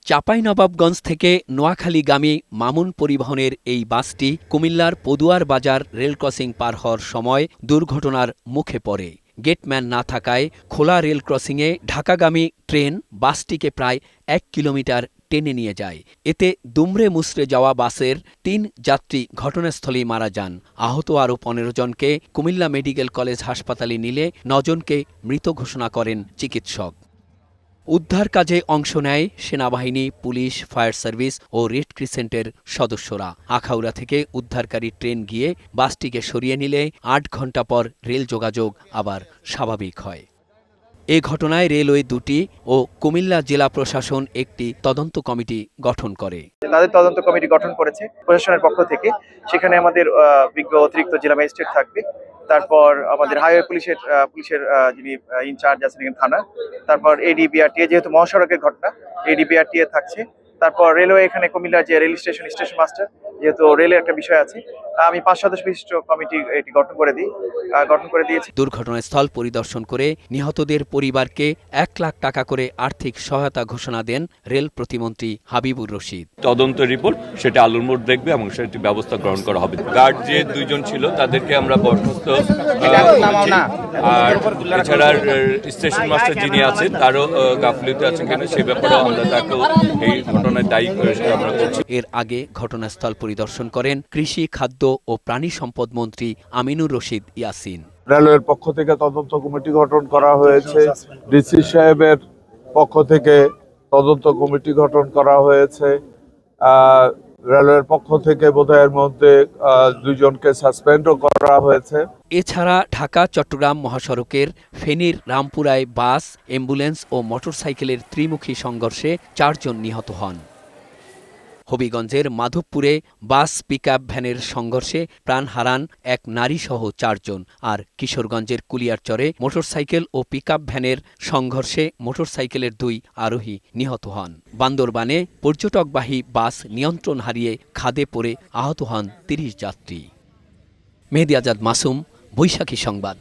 চাঁপাইনবাবগঞ্জ থেকে নোয়াখালীগামী মামুন পরিবহনের এই বাসটি কুমিল্লার পদুয়ার বাজার রেলক্রসিং পার হওয়ার সময় দুর্ঘটনার মুখে পড়ে। গেটম্যান না থাকায় খোলা রেল ক্রসিংয়ে ঢাকাগামী ট্রেন বাসটিকে প্রায় ১ কিলোমিটার টেনে নিয়ে যায়। এতে দুমড়ে মুচড়ে যাওয়া বাসের ৩ যাত্রী ঘটনাস্থলেই মারা যান। আহত আরও ১৫ জনকে কুমিল্লা মেডিকেল কলেজ হাসপাতালে নিলে ৯ জনকে মৃত ঘোষণা করেন চিকিৎসক। উদ্ধার কাজে অংশ নেয় সেনাবাহিনী, পুলিশ, ফায়ার সার্ভিস ও রেড ক্রিসেন্টের সদস্যরা। আখাউড়া থেকে উদ্ধারকারী ট্রেন গিয়ে বাসটিকে সরিয়ে নিলে ৮ ঘণ্টা পর রেল যোগাযোগ আবার স্বাভাবিক হয়। এ ঘটনায় রেলওয়ে দুটি ও কুমিল্লা জেলা প্রশাসন একটি তদন্ত কমিটি গঠন করে। তাদের তদন্ত কমিটি গঠন করেছে প্রশাসনের পক্ষ থেকে। সেখানে আমাদের বিজ্ঞ অতিরিক্ত জেলা ম্যাজিস্ট্রেট থাকবে, তারপর আমাদের হাইওয়ে পুলিশের যিনি ইনচার্জ আছেন এখানে থানা, তারপর এডিবিআরটিএ, যেহেতু মহাসড়কের ঘটনা এডিবিআরটিএ থাকছে, তারপর রেলওয়ে এখানে কুমিল্লা যে রেল স্টেশন মাস্টার, যেহেতু রেলের একটা বিষয় আছে। আমি ৫ সদস্য বিশিষ্ট কমিটি এটি গঠন করে দিয়েছি। দুর্ঘটনাস্থল পরিদর্শন করে নিহতদের পরিবারকে ১ লাখ টাকা করে আর্থিক সহায়তা ঘোষণা দেন রেল প্রতিমন্ত্রী হাবিবুর রশিদ। তদন্ত রিপোর্ট সেটা আলুর মোড় দেখবে এবং সেটি ব্যবস্থা গ্রহণ করা হবে। গার্ড যে ২ জন ছিল তাদেরকে আমরা বরখাস্ত, আর এছাড়া স্টেশন মাস্টার যিনি আছেন তারও গাফিলতি আছে কিনা সে ব্যাপারেও আমরা তাকে এই ঘটনায় দায়ী করে আমরা করছি। এর আগে ঘটনাস্থল পরিদর্শন করেন কৃষি, খাদ্য ও প্রাণী সম্পদ মন্ত্রী আমিনুর রশিদ ইয়াসিন। রেলওয়ের পক্ষ থেকে তদন্ত কমিটি গঠন করা হয়েছে, ডিসি সাহেবের পক্ষ থেকে তদন্ত কমিটি গঠন করা হয়েছে, রেলওয়ের পক্ষ থেকে বোধহয় এর মধ্যে ২ জনকে সাসপেন্ডও করা হয়েছে। এছাড়া ঢাকা-চট্টগ্রাম মহাসড়কের ফেনীর রামপুরায় বাস, অ্যাম্বুলেন্স ও মোটরসাইকেলের ত্রিমুখী সংঘর্ষে ৪ জন নিহত হন। হবিগঞ্জের মাধবপুরে বাস পিকআপ ভ্যানের সংঘর্ষে প্রাণ হারান এক নারীসহ ৪ জন। আর কিশোরগঞ্জের কুলিয়ারচরে মোটরসাইকেল ও পিকআপ ভ্যানের সংঘর্ষে মোটরসাইকেলের ২ আরোহী নিহত হন। বান্দরবানে পর্যটকবাহী বাস নিয়ন্ত্রণ হারিয়ে খাদে পড়ে আহত হন ৩০ যাত্রী। মেহেদী আজাদ মাসুম, বৈশাখী সংবাদ।